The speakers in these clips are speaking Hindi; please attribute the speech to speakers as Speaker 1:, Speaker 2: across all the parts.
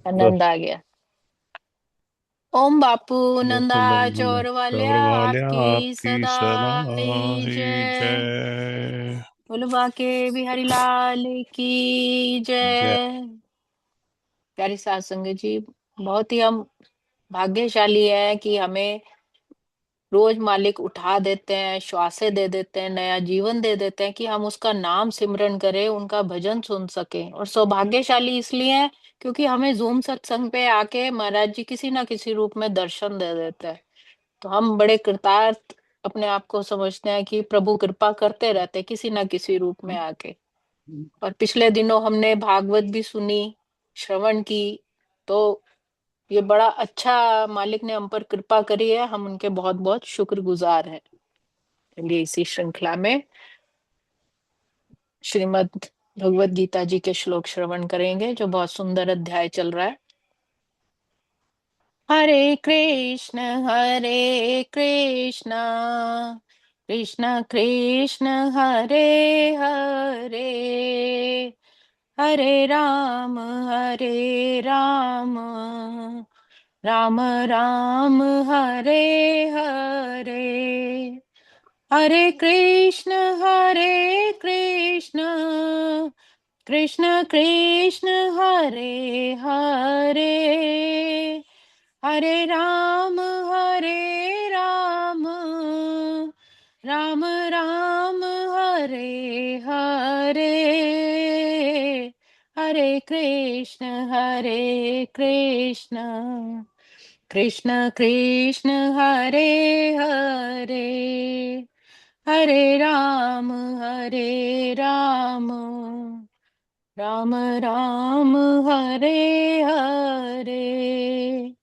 Speaker 1: बस
Speaker 2: आनंद आ गया। ओम बापू
Speaker 1: बस
Speaker 2: नंदा
Speaker 1: नंद
Speaker 2: चोर वाल्या
Speaker 1: चौड़ वाल्या
Speaker 2: आपकी
Speaker 1: आपकी
Speaker 2: सदा
Speaker 1: सदा
Speaker 2: ही
Speaker 1: ही
Speaker 2: जय।
Speaker 1: जय।
Speaker 2: बुलवा के बिहारी लाल की
Speaker 1: जय।
Speaker 2: जय। प्यारी सास संगत जी, बहुत ही हम भाग्यशाली हैं कि हमें रोज मालिक उठा देते हैं, श्वासें दे देते हैं, नया जीवन दे देते हैं कि हम उसका नाम सिमरन करें, उनका भजन सुन सकें। और सौभाग्यशाली इसलिए हैं क्योंकि हमें जूम सत्संग पे आके महाराज जी किसी ना किसी रूप में दर्शन दे देते हैं। तो हम बड़े कृतार्थ अपने आप को समझते हैं कि प्रभु कृपा करते रहते हैं किसी ना किसी रूप में आके। और पिछले दिनों हमने भागवत भी सुनी, श्रवण की। तो ये बड़ा अच्छा मालिक ने हम पर कृपा करी है, हम उनके बहुत बहुत शुक्रगुजार हैं। चलिए इसी श्रृंखला में श्रीमद् भगवत गीता जी के श्लोक श्रवण करेंगे, जो बहुत सुंदर अध्याय चल रहा है। हरे कृष्ण कृष्ण कृष्ण हरे हरे, हरे राम राम राम हरे हरे। हरे कृष्ण कृष्ण कृष्ण हरे हरे, हरे राम राम राम हरे हरे। हरे कृष्ण कृष्ण कृष्ण हरे हरे, हरे राम राम राम हरे हरे,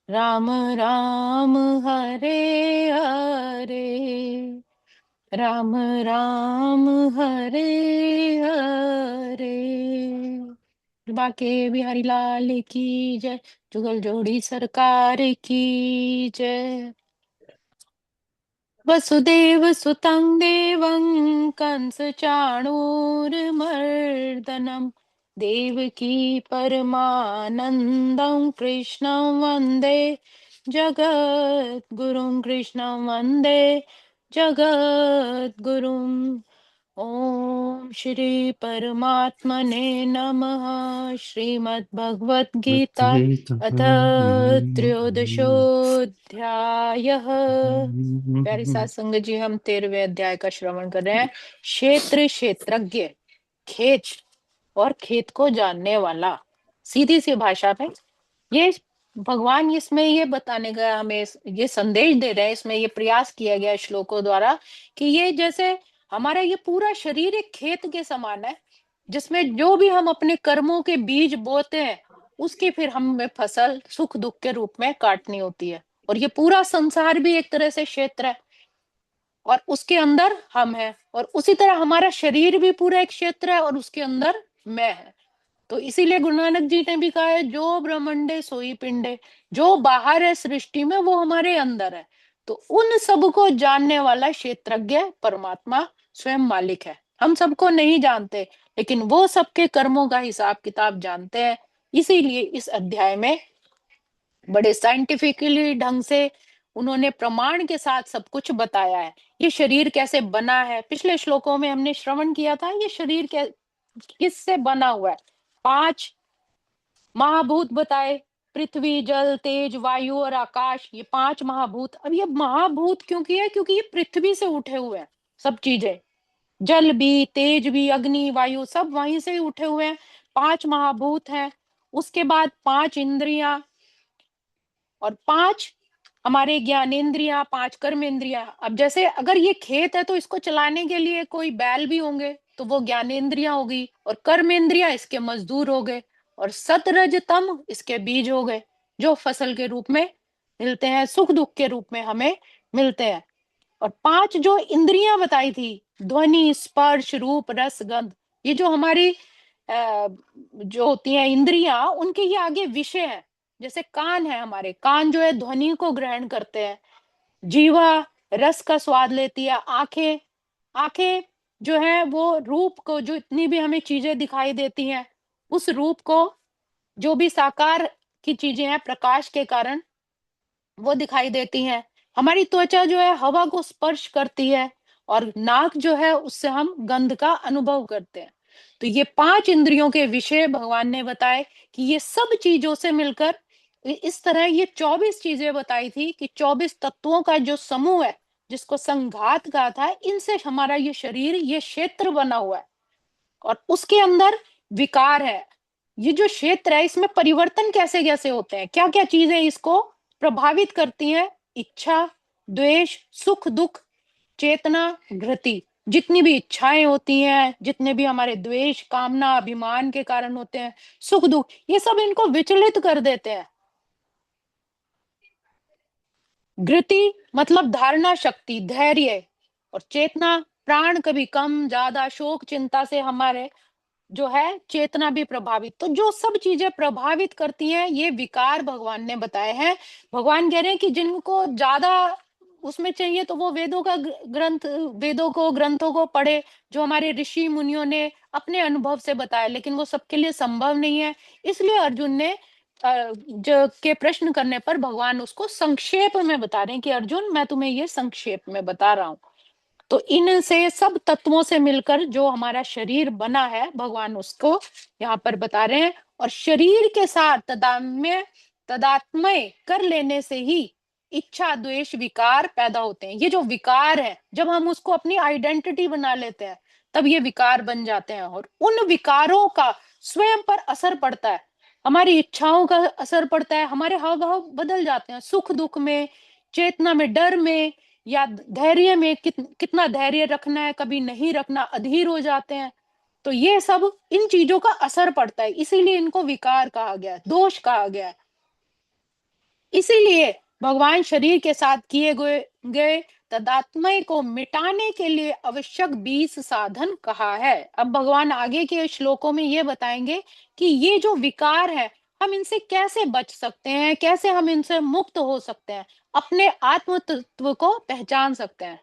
Speaker 2: राम राम हरे हरे, राम राम हरे हरे। बाके बिहारी लाल की जय। जुगल जोड़ी सरकार की जय। वसुदेव सुतं देवं कंस चाणूरमर्दनम, देवकी परमानंदं कृष्णं वंदे जगद्गुरुं, कृष्णं वंदे जगद्गुरुं। ओम श्री परमात्मने नमः। श्रीमद् भगवत गीता अथ त्रयोदशोऽध्यायः। प्यारी सात संगत जी, हम 13वें अध्याय का श्रवण कर रहे हैं। क्षेत्र क्षेत्रज्ञ, खेत और खेत को जानने वाला। सीधी सी भाषा में ये भगवान इसमें ये बताने का हमें ये संदेश दे रहे हैं, इसमें ये प्रयास किया गया श्लोकों द्वारा कि ये जैसे हमारा ये पूरा शरीर एक खेत के समान है, जिसमें जो भी हम अपने कर्मों के बीज बोते हैं उसकी फिर हमें फसल सुख दुख के रूप में काटनी होती है। और ये पूरा संसार भी एक तरह से क्षेत्र है और उसके अंदर हम हैं, और उसी तरह हमारा शरीर भी पूरा एक क्षेत्र है और उसके अंदर मैं है। तो इसीलिए गुरु नानक जी ने भी कहा है, जो ब्रह्मंडे सोई पिंडे, जो बाहर है सृष्टि में वो हमारे अंदर है। तो उन सबको जानने वाला क्षेत्रज्ञ परमात्मा स्वयं मालिक है। हम सबको नहीं जानते, लेकिन वो सबके कर्मों का हिसाब किताब जानते हैं। इसीलिए इस अध्याय में बड़े साइंटिफिकली ढंग से उन्होंने प्रमाण के साथ सब कुछ बताया है। ये शरीर कैसे बना है, पिछले श्लोकों में हमने श्रवण किया था। ये शरीर किससे बना हुआ है? 5 महाभूत बताए, पृथ्वी जल तेज वायु और आकाश, ये 5 महाभूत। अब ये महाभूत क्यों किया? क्योंकि ये पृथ्वी से उठे हुए हैं सब चीजें। जल भी, तेज भी, अग्नि वायु सब वहीं से ही उठे हुए हैं। 5 महाभूत हैं। उसके बाद 5 इंद्रियां और 5 हमारे ज्ञानेंद्रियां, 5 कर्मेंद्रियां। अब जैसे अगर ये खेत है तो इसको चलाने के लिए कोई बैल भी होंगे, तो वो ज्ञानेंद्रियां होगी, और कर्मेंद्रियां इसके मजदूर हो गए, और सतरज तम इसके बीज हो गए, जो फसल के रूप में मिलते हैं, सुख दुख के रूप में हमें मिलते हैं। और 5 जो इंद्रियां बताई थी, ध्वनि स्पर्श रूप रस गंध, ये जो हमारी जो होती हैं इंद्रियां, उनके ये आगे विषय है। जैसे कान है, हमारे कान जो है ध्वनि को ग्रहण करते हैं, जीवा रस का स्वाद लेती है, आंखें आंखें जो है वो रूप को, जो इतनी भी हमें चीजें दिखाई देती हैं उस रूप को जो भी साकार की चीजें हैं प्रकाश के कारण वो दिखाई देती हैं। हमारी त्वचा जो है हवा को स्पर्श करती है, और नाक जो है उससे हम गंध का अनुभव करते हैं। तो ये 5 इंद्रियों के विषय भगवान ने बताए कि ये सब चीजों से मिलकर इस तरह ये 24 चीजें बताई थी कि 24 तत्वों का जो समूह है, जिसको संघात कहा था, इनसे हमारा ये शरीर, ये क्षेत्र बना हुआ है। और उसके अंदर विकार है। ये जो क्षेत्र है इसमें परिवर्तन कैसे कैसे होते हैं, क्या क्या चीजें इसको प्रभावित करती हैं? इच्छा, द्वेष, सुख दुख, चेतना, धृति। जितनी भी इच्छाएं होती हैं, जितने भी हमारे द्वेष, कामना, अभिमान के कारण होते हैं, सुख दुख, ये सब इनको विचलित कर देते हैं। धृति मतलब धारणा शक्ति, धैर्य। और चेतना, प्राण कभी कम ज्यादा, शोक चिंता से हमारे जो है चेतना भी प्रभावित। तो जो सब चीजें प्रभावित करती हैं ये विकार भगवान ने बताए हैं। भगवान कह रहे हैं कि जिनको ज्यादा उसमें चाहिए तो वो वेदों का ग्रंथ, वेदों को, ग्रंथों को पढ़े, जो हमारे ऋषि मुनियों ने अपने अनुभव से बताया, लेकिन वो सबके लिए संभव नहीं है। इसलिए अर्जुन ने जो के प्रश्न करने पर भगवान उसको संक्षेप में बता रहे हैं कि अर्जुन मैं तुम्हें ये संक्षेप में बता रहा हूं। तो इनसे सब तत्वों से मिलकर जो हमारा शरीर बना है, भगवान उसको यहाँ पर बता रहे हैं। और शरीर के साथ तदात्मय कर लेने से ही इच्छा द्वेष विकार पैदा होते हैं। ये जो विकार है, जब हम उसको अपनी आइडेंटिटी बना लेते हैं तब ये विकार बन जाते हैं, और उन विकारों का स्वयं पर असर पड़ता है। हमारी इच्छाओं का असर पड़ता है, हमारे हाव भाव बदल जाते हैं, सुख दुख में, चेतना में, डर में, या धैर्य में, कितना धैर्य रखना है, कभी नहीं रखना, अधीर हो जाते हैं। तो ये सब इन चीजों का असर पड़ता है, इसीलिए इनको विकार कहा गया, दोष कहा गया। इसीलिए भगवान शरीर के साथ किए गए तदात्मय को मिटाने के लिए आवश्यक 20 साधन कहा है। अब भगवान आगे के श्लोकों में ये बताएंगे कि ये जो विकार है हम इनसे कैसे बच सकते हैं, कैसे हम इनसे मुक्त हो सकते हैं, अपने आत्म तत्व को पहचान सकते हैं।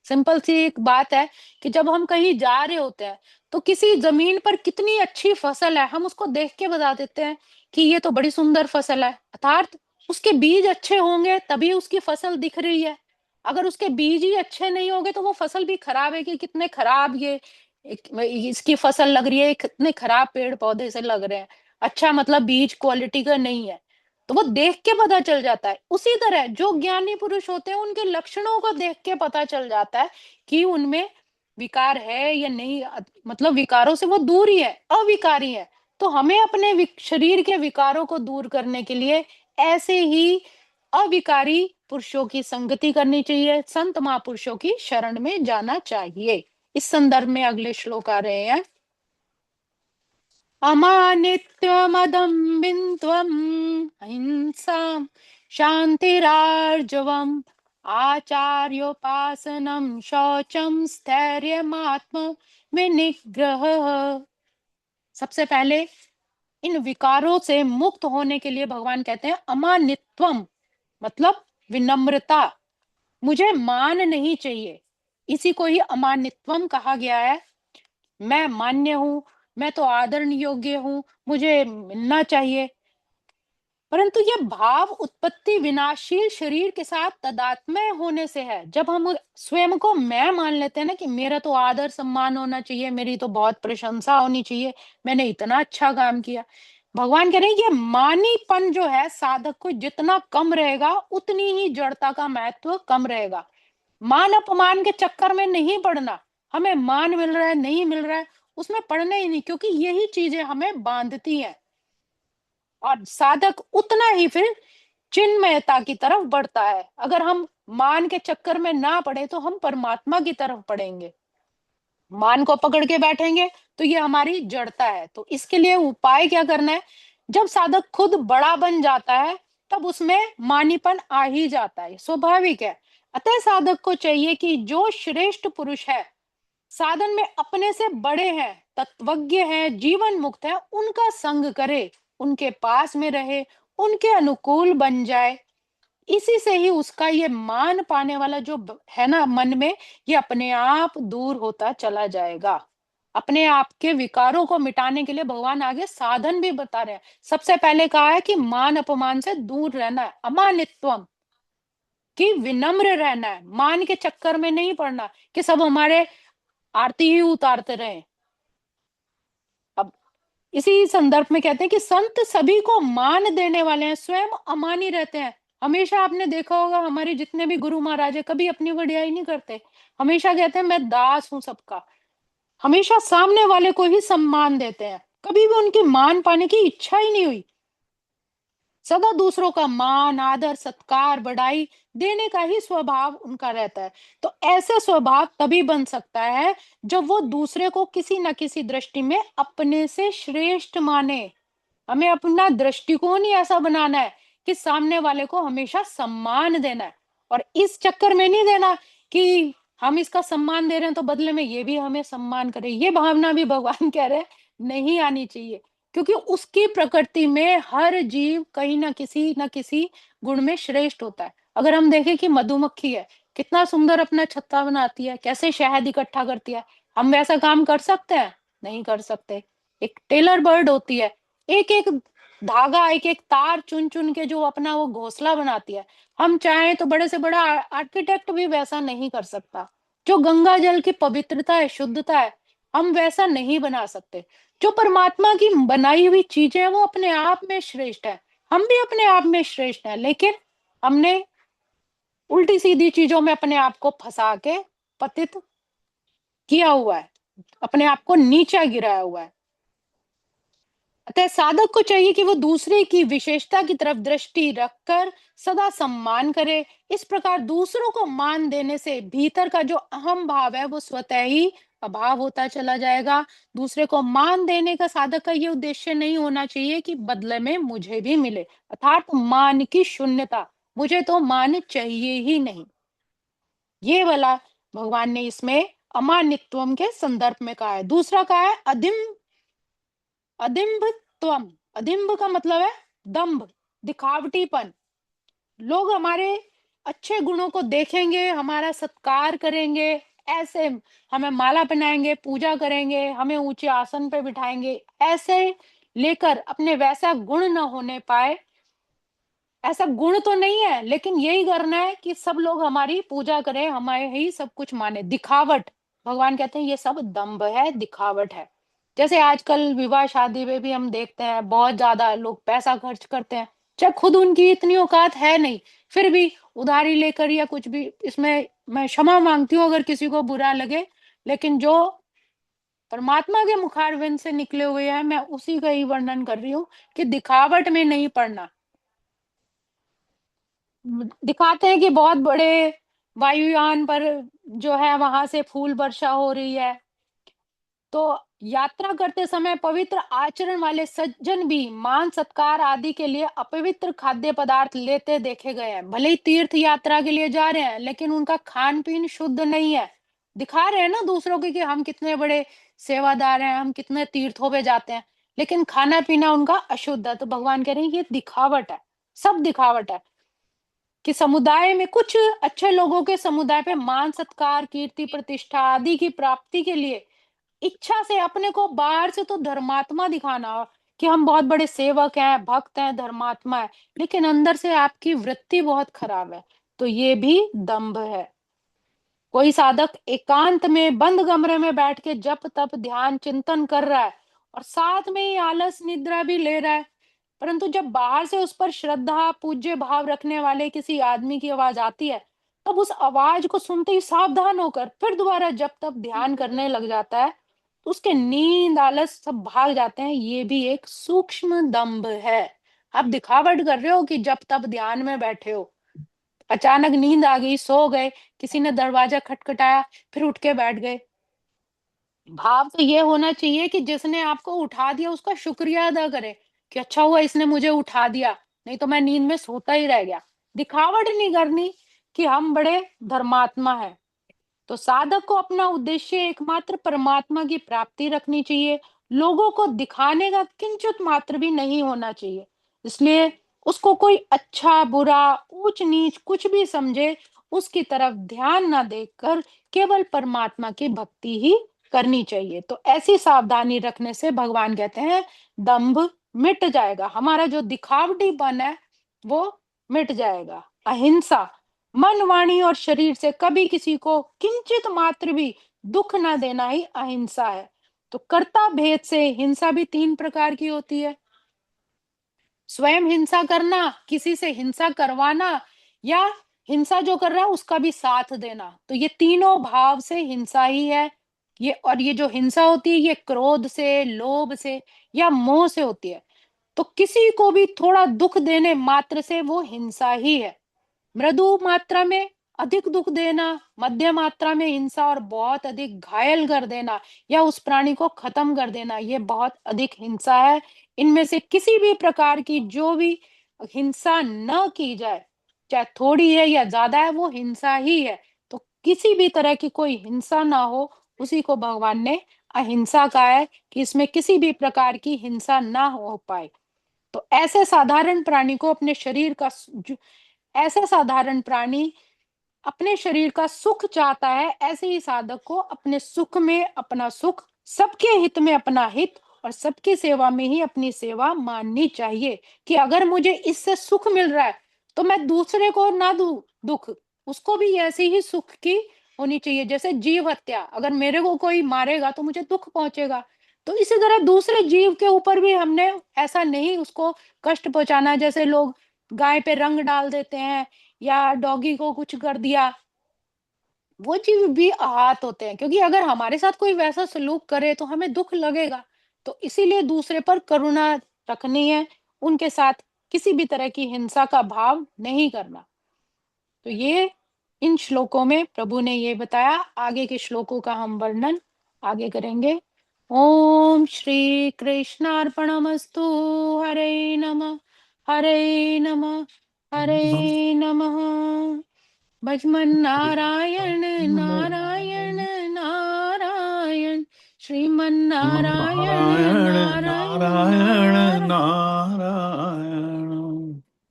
Speaker 2: सिंपल सी एक बात है कि जब हम कहीं जा रहे होते हैं तो किसी जमीन पर कितनी अच्छी फसल है हम उसको देख के बता देते हैं कि ये तो बड़ी सुंदर फसल है, अर्थात उसके बीज अच्छे होंगे तभी उसकी फसल दिख रही है। अगर उसके बीज ही अच्छे नहीं होंगे तो वो फसल भी खराब है, कि कितने खराब ये इसकी फसल लग रही है, कितने खराब पेड़ पौधे से लग रहे हैं। अच्छा मतलब बीज क्वालिटी का नहीं है, तो वो देख के पता चल जाता है। उसी तरह जो ज्ञानी पुरुष होते हैं उनके लक्षणों को देख के पता चल जाता है कि उनमें विकार है या नहीं, मतलब विकारों से वो दूर ही है, अविकारी है। तो हमें अपने शरीर के विकारों को दूर करने के लिए ऐसे ही अविकारी पुरुषों की संगति करनी चाहिए, संत महापुरुषों की शरण में जाना चाहिए। इस संदर्भ में अगले श्लोक आ रहे हैं। अमानित्वमदम्बिन्त्वम् अहिंसां शान्तिरार्जवम् आचार्योपासनं शौचं स्थैर्यमात्म विनिग्रहः। सबसे पहले इन विकारों से मुक्त होने के लिए भगवान कहते हैं अमानित्वम, मतलब विनम्रता। मुझे मान नहीं चाहिए, इसी को ही अमानित्वम कहा गया है। मैं मान्य हूं, मैं तो आदरण योग्य हूं, मुझे मिलना चाहिए। परंतु यह भाव उत्पत्ति विनाशील शरीर के साथ तदात्मय होने से है। जब हम स्वयं को मैं मान लेते हैं ना कि मेरा तो आदर सम्मान होना चाहिए, मेरी तो बहुत प्रशंसा होनी चाहिए, मैंने इतना अच्छा काम किया। भगवान कह रहे हैं ये मानीपन जो है साधक को जितना कम रहेगा उतनी ही जड़ता का महत्व कम रहेगा। मान अपमान के चक्कर में नहीं पड़ना, हमें मान मिल रहा है नहीं मिल रहा है उसमें पड़ना ही नहीं, क्योंकि यही चीजें हमें बांधती हैं। और साधक उतना ही फिर चिन्मयता की तरफ बढ़ता है। अगर हम मान के चक्कर में ना पड़े तो हम परमात्मा की तरफ पड़ेंगे। मान को पकड़ के बैठेंगे तो ये हमारी जड़ता है। तो इसके लिए उपाय क्या करना है? जब साधक खुद बड़ा बन जाता है तब उसमें मानीपन आ ही जाता है, स्वाभाविक है। अतः साधक को चाहिए कि जो श्रेष्ठ पुरुष है, साधन में अपने से बड़े हैं, तत्वज्ञ हैं, जीवन मुक्त है, उनका संग करे, उनके पास में रहे, उनके अनुकूल बन जाए। इसी से ही उसका ये मान पाने वाला जो है ना मन में, ये अपने आप दूर होता चला जाएगा। अपने आप के विकारों को मिटाने के लिए भगवान आगे साधन भी बता रहे हैं। सबसे पहले कहा है कि मान अपमान से दूर रहना है, अमानित्वम, कि विनम्र रहना है, मान के चक्कर में नहीं पड़ना कि सब हमारे आरती ही उतारते रहे। अब इसी संदर्भ में कहते हैं कि संत सभी को मान देने वाले हैं, स्वयं अमानी रहते हैं। हमेशा आपने देखा होगा हमारे जितने भी गुरु महाराज है कभी अपनी वडियाई नहीं करते, हमेशा कहते हैं मैं दास हूं सबका, हमेशा सामने वाले को ही सम्मान देते हैं, कभी भी उनकी मान पाने की इच्छा ही नहीं हुई। सदा दूसरों का मान आदर सत्कार बड़ाई देने का ही स्वभाव उनका रहता है। तो ऐसे स्वभाव तभी बन सकता है जब वो दूसरे को किसी न किसी दृष्टि में अपने से श्रेष्ठ माने। हमें अपना दृष्टिकोण ही ऐसा बनाना है कि सामने वाले को हमेशा सम्मान देना है, और इस चक्कर में नहीं देना कि हम इसका सम्मान दे रहे हैं तो बदले में ये भी हमें सम्मान करे। ये भावना भी भगवान कह रहे हैं नहीं आनी चाहिए, क्योंकि उसकी प्रकृति में हर जीव कहीं ना किसी गुण में श्रेष्ठ होता है। अगर हम देखें कि मधुमक्खी है, कितना सुंदर अपना छत्ता बनाती है, कैसे शहद इकट्ठा करती है, हम वैसा काम कर सकते हैं? नहीं कर सकते। एक टेलर बर्ड होती है, एक एक धागा एक एक तार चुन चुन के जो अपना वो घोंसला बनाती है, हम चाहें तो बड़े से बड़ा आर्किटेक्ट भी वैसा नहीं कर सकता। जो गंगा जल की पवित्रता है शुद्धता है, हम वैसा नहीं बना सकते। जो परमात्मा की बनाई हुई चीजें हैं वो अपने आप में श्रेष्ठ है, हम भी अपने आप में श्रेष्ठ हैं, लेकिन हमने उल्टी सीधी चीजों में अपने आप को फंसा के पतित किया हुआ है, अपने आप को नीचा गिराया हुआ है। अतः साधक को चाहिए कि वो दूसरे की विशेषता की तरफ दृष्टि रखकर सदा सम्मान करे। इस प्रकार दूसरों को मान देने से भीतर का जो अहम भाव है वो स्वतः ही अभाव होता चला जाएगा। दूसरे को मान देने का साधक का ये उद्देश्य नहीं होना चाहिए कि बदले में मुझे भी मिले, अर्थात मान की शून्यता, मुझे तो मान चाहिए ही नहीं। ये वाला भगवान ने इसमें अमानित्वम के संदर्भ में कहा है। दूसरा कहा है अदिम्भत्वम। अदिम्भ का मतलब है दंभ, दिखावटीपन। लोग हमारे अच्छे गुणों को देखेंगे, हमारा सत्कार करेंगे, ऐसे हमें माला पहनाएंगे, पूजा करेंगे, हमें ऊंचे आसन पे बिठाएंगे, ऐसे लेकर अपने वैसा गुण न होने पाए। ऐसा गुण तो नहीं है, लेकिन यही करना है कि सब लोग हमारी पूजा करें, हमारे ही सब कुछ माने, दिखावट। भगवान कहते हैं ये सब दंभ है, दिखावट है। जैसे आजकल विवाह शादी में भी हम देखते हैं बहुत ज्यादा लोग पैसा खर्च करते हैं, चाहे खुद उनकी इतनी औकात है नहीं, फिर भी उधारी लेकर या कुछ भी। इसमें मैं क्षमा मांगती हूँ अगर किसी को बुरा लगे, लेकिन जो परमात्मा के मुखारविंद से निकले हुए हैं मैं उसी का ही वर्णन कर रही हूँ कि दिखावट में नहीं पड़ना। दिखाते हैं कि बहुत बड़े वायुयान पर जो है वहां से फूल वर्षा हो रही है, तो यात्रा करते समय पवित्र आचरण वाले सज्जन भी मान सत्कार आदि के लिए अपवित्र खाद्य पदार्थ लेते देखे गए हैं। भले ही तीर्थ यात्रा के लिए जा रहे हैं लेकिन उनका खान पीन शुद्ध नहीं है। दिखा रहे हैं ना दूसरों के कि हम कितने बड़े सेवादार हैं, हम कितने तीर्थों पे जाते हैं, लेकिन खाना पीना उनका अशुद्ध है। तो भगवान कह रहे हैं ये दिखावट है, सब दिखावट है। कि समुदाय में कुछ अच्छे लोगों के समुदाय पे मान सत्कार कीर्ति प्रतिष्ठा आदि की प्राप्ति के लिए इच्छा से अपने को बाहर से तो धर्मात्मा दिखाना कि हम बहुत बड़े सेवक हैं, भक्त हैं, धर्मात्मा है, लेकिन अंदर से आपकी वृत्ति बहुत खराब है, तो ये भी दंभ है। कोई साधक एकांत में बंद कमरे में बैठ के जप तप ध्यान चिंतन कर रहा है और साथ में ही आलस निद्रा भी ले रहा है, परंतु जब बाहर से उस पर श्रद्धा पूज्य भाव रखने वाले किसी आदमी की आवाज आती है, तब उस आवाज को सुनते ही सावधान होकर फिर दोबारा जप तप ध्यान करने लग जाता है, तो उसके नींद आलस सब भाग जाते हैं। ये भी एक सूक्ष्म दंभ है। आप दिखावट कर रहे हो कि जब तब ध्यान में बैठे हो, अचानक नींद आ गई, सो गए, किसी ने दरवाजा खटखटाया, फिर उठ के बैठ गए। भाव तो ये होना चाहिए कि जिसने आपको उठा दिया उसका शुक्रिया अदा करें कि अच्छा हुआ इसने मुझे उठा दिया, नहीं तो मैं नींद में सोता ही रह गया। दिखावट नहीं करनी कि हम बड़े धर्मात्मा हैं। तो साधक को अपना उद्देश्य एकमात्र परमात्मा की प्राप्ति रखनी चाहिए, लोगों को दिखाने का किंचित मात्र भी नहीं होना चाहिए। इसलिए उसको कोई अच्छा बुरा ऊंच नीच कुछ भी समझे, उसकी तरफ ध्यान ना देकर केवल परमात्मा की भक्ति ही करनी चाहिए। तो ऐसी सावधानी रखने से भगवान कहते हैं दंभ मिट जाएगा, हमारा जो दिखावटीपन है वो मिट जाएगा। अहिंसा, मन वाणी और शरीर से कभी किसी को किंचित मात्र भी दुख ना देना ही अहिंसा है। तो कर्ता भेद से हिंसा भी 3 प्रकार की होती है। स्वयं हिंसा करना, किसी से हिंसा करवाना, या हिंसा जो कर रहा है उसका भी साथ देना। तो ये तीनों भाव से हिंसा ही है। ये जो हिंसा होती है ये क्रोध से, लोभ से या मोह से होती है। तो किसी को भी थोड़ा दुख देने मात्र से वो हिंसा ही है। मृदु मात्रा में अधिक दुख देना, मध्य मात्रा में हिंसा और बहुत अधिक घायल कर देना या उस प्राणी को खत्म कर देना, ये बहुत अधिक हिंसा है। इनमें से किसी भी प्रकार की जो भी हिंसा न की जाए, चाहे थोड़ी है या ज्यादा है, वो हिंसा ही है। तो किसी भी तरह की कोई हिंसा ना हो, उसी को भगवान ने अहिंसा कहा है, कि इसमें किसी भी प्रकार की हिंसा ना हो पाए। तो ऐसे साधारण प्राणी को अपने शरीर का ऐसा साधारण प्राणी अपने शरीर का सुख चाहता है, ऐसे ही साधक को अपने सुख में अपना सुख, सबके हित में अपना हित और सबकी सेवा में ही अपनी सेवा माननी चाहिए। कि अगर मुझे इससे सुख मिल रहा है तो मैं दूसरे को ना दूं दुख, उसको भी ऐसे ही सुख की होनी चाहिए। जैसे जीव हत्या, अगर मेरे को कोई मारेगा तो मुझे दुख पहुंचेगा, तो इसी तरह दूसरे जीव के ऊपर भी हमने ऐसा नहीं उसको कष्ट पहुंचाना। जैसे लोग गाय पे रंग डाल देते हैं या डॉगी को कुछ कर दिया, वो चीज भी आहत होते हैं, क्योंकि अगर हमारे साथ कोई वैसा सलूक करे तो हमें दुख लगेगा। तो इसीलिए दूसरे पर करुणा रखनी है, उनके साथ किसी भी तरह की हिंसा का भाव नहीं करना। तो ये इन श्लोकों में प्रभु ने ये बताया। आगे के श्लोकों का हम वर्णन आगे करेंगे। ओम श्री कृष्णार्पणमस्तु। हरे नमः, हरे नमः, हरे नमः। भजमन नारायण, नारायण, नारायण, श्रीमन नारायण,
Speaker 1: नारायण
Speaker 2: नारायण,
Speaker 1: नारायण
Speaker 2: नारायण।
Speaker 1: नारायण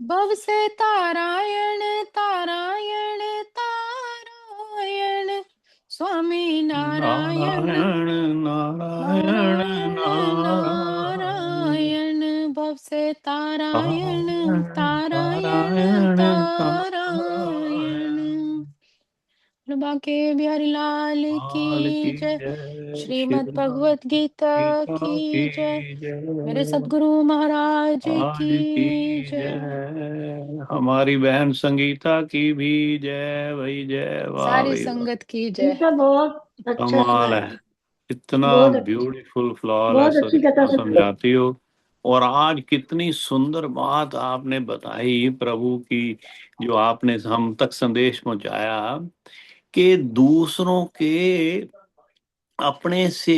Speaker 2: भव से तारायण, तारायण, तारायण, स्वामी नारायण,
Speaker 1: नारायण नारायण
Speaker 2: नारायण,
Speaker 1: नारायण
Speaker 2: नारायण। भव से तारायण,
Speaker 1: नारायण
Speaker 2: तारायण,
Speaker 1: नारायण
Speaker 2: तारायण।
Speaker 1: नारायण
Speaker 2: बांके बिहारी लाल
Speaker 1: लाल
Speaker 2: की
Speaker 1: की
Speaker 2: जय।
Speaker 1: जय
Speaker 2: श्रीमद्
Speaker 1: श्री राम
Speaker 2: भगवत गीता
Speaker 1: गीता
Speaker 2: की जय।
Speaker 1: की
Speaker 2: मेरे
Speaker 1: जय
Speaker 2: सद्गुरु महाराज
Speaker 1: आज
Speaker 2: की
Speaker 1: की
Speaker 2: जय।
Speaker 1: जय हमारी बहन संगीता की भी जय भाई जय वाह
Speaker 2: सारी
Speaker 1: भाई वाह
Speaker 2: संगत की जय।
Speaker 3: गीता बहुत अच्छा
Speaker 1: कमाल
Speaker 3: सुनाया।
Speaker 1: है इतना
Speaker 3: बहुत
Speaker 1: ब्यूटीफुल फ्लॉलेस
Speaker 3: बहुत
Speaker 1: और
Speaker 3: अच्छी कथा
Speaker 1: इतना
Speaker 3: सुनाई।
Speaker 1: समझाती हो और आज कितनी सुंदर बात आपने बताई प्रभु की जो आपने हम तक संदेश पहुंचाया कि दूसरों के अपने से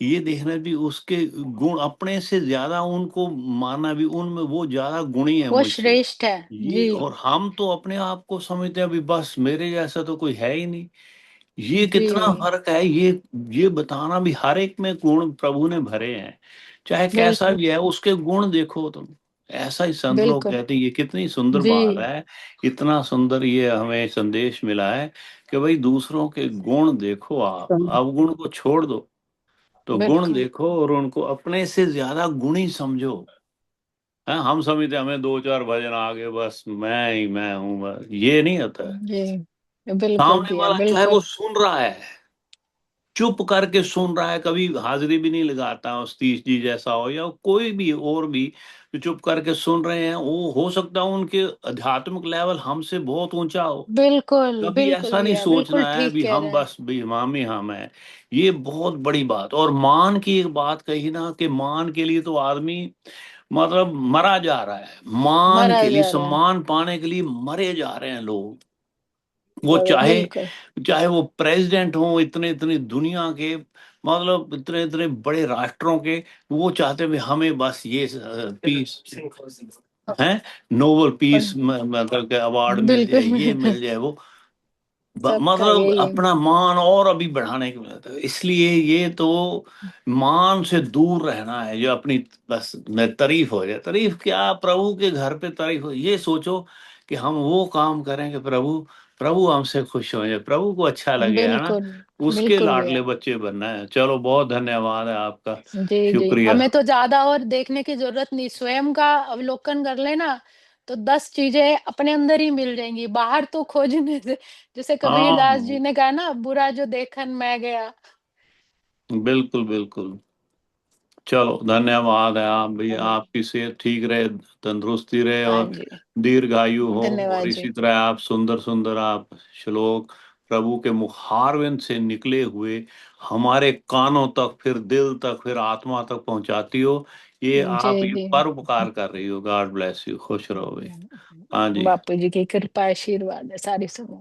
Speaker 1: ये देखना भी उसके गुण अपने से ज्यादा उनको मानना भी उनमें वो ज्यादा गुणी है
Speaker 2: वो
Speaker 1: मुझसे
Speaker 2: श्रेष्ठ है
Speaker 1: ये
Speaker 2: जी।
Speaker 1: और हम तो अपने आप को समझते हैं अभी बस मेरे जैसा तो कोई है ही नहीं ये कितना
Speaker 2: जी
Speaker 1: फर्क है ये बताना भी हर एक में गुण प्रभु ने भरे हैं चाहे कैसा
Speaker 2: बिल्कुल,
Speaker 1: भी है उसके गुण देखो तुम ऐसा ही संत लोग
Speaker 2: बिल्कुल।
Speaker 1: कहते हैं ये कितनी सुंदर
Speaker 2: जी
Speaker 1: बात है इतना सुंदर ये हमें संदेश मिला है कि भाई दूसरों के गुण देखो आप अवगुण को छोड़ दो तो गुण
Speaker 2: बिल्कुल।
Speaker 1: देखो और उनको अपने से ज्यादा गुणी समझो है हम समझते हैं, हमें दो चार भजन आ गए बस मैं ही मैं हूं बस ये नहीं होता है
Speaker 2: जी बिल्कुल
Speaker 1: सामने
Speaker 2: भैया
Speaker 1: वाला चाहे वो
Speaker 2: बिल्कुल।
Speaker 1: सुन रहा है चुप करके सुन रहा है कभी हाजिरी भी नहीं लगाता उस तीस जी जैसा हो या कोई भी और भी जो चुप करके सुन रहे हैं वो हो सकता है उनके आध्यात्मिक लेवल हमसे बहुत ऊंचा हो
Speaker 2: बिल्कुल
Speaker 1: कभी
Speaker 2: बिल्कुल
Speaker 1: ऐसा नहीं
Speaker 2: भैया बिल्कुल
Speaker 1: सोचना है
Speaker 2: ठीक
Speaker 1: भी
Speaker 2: कह
Speaker 1: हम
Speaker 2: रहे हैं।
Speaker 1: बस भी हम ही हम है ये बहुत बड़ी बात और मान की एक बात कही ना कि मान के लिए तो आदमी मतलब मरा जा रहा है मान
Speaker 2: मरा
Speaker 1: के लिए
Speaker 2: जा रहा है।
Speaker 1: सम्मान पाने के लिए मरे जा रहे हैं लोग वो चाहे
Speaker 2: बिल्कुल
Speaker 1: चाहे वो प्रेसिडेंट हो इतने इतनी दुनिया के मतलब इतने इतने बड़े राष्ट्रों के वो चाहते हैं हमें बस ये पीस है नोबेल पीस मतलब के अवार्ड मिल जाए
Speaker 2: बिल्कुल।
Speaker 1: ये मिल जाए वो
Speaker 2: सबका
Speaker 1: मतलब
Speaker 2: यही है।
Speaker 1: अपना मान और अभी बढ़ाने के लिए इसलिए ये तो मान से दूर रहना है जो अपनी बस में तारीफ हो जाए तारीफ क्या प्रभु के घर पे तारीफ हो ये सोचो कि हम वो काम करें कि प्रभु प्रभु हमसे खुश हो जाए, प्रभु को अच्छा लगे, है ना।
Speaker 2: बिल्कुल।
Speaker 1: उसके
Speaker 2: बिल्कुल भैया।
Speaker 1: लाडले बच्चे बनना है। चलो, बहुत धन्यवाद है आपका।
Speaker 2: जी जी,
Speaker 1: शुक्रिया।
Speaker 2: हमें तो ज्यादा और देखने की जरूरत नहीं, स्वयं का अवलोकन कर लेना तो 10 चीजें अपने अंदर ही मिल जाएंगी, बाहर तो खोजने से। जैसे कबीरदास जी
Speaker 1: हाँ,
Speaker 2: ने कहा ना, बुरा जो देखन मैं गया।
Speaker 1: बिल्कुल बिल्कुल। चलो, धन्यवाद है। आप भी,
Speaker 2: हाँ जी।
Speaker 1: आपकी सेहत ठीक रहे, तंदुरुस्ती रहे,
Speaker 2: हाँ
Speaker 1: और
Speaker 2: जी।
Speaker 1: दीर्घायु हो। और
Speaker 2: धन्यवाद जी।
Speaker 1: इसी तरह आप सुंदर सुंदर आप श्लोक प्रभु के मुखारविंद से निकले हुए हमारे कानों तक, फिर दिल तक, फिर आत्मा तक पहुंचाती हो। ये
Speaker 2: जी
Speaker 1: आप ये
Speaker 2: जी।
Speaker 1: परोपकार कर रही हो। God bless you. खुश रहो भाई। हाँ जी।
Speaker 2: बापू जी की कृपा आशीर्वाद है सारी सुनो।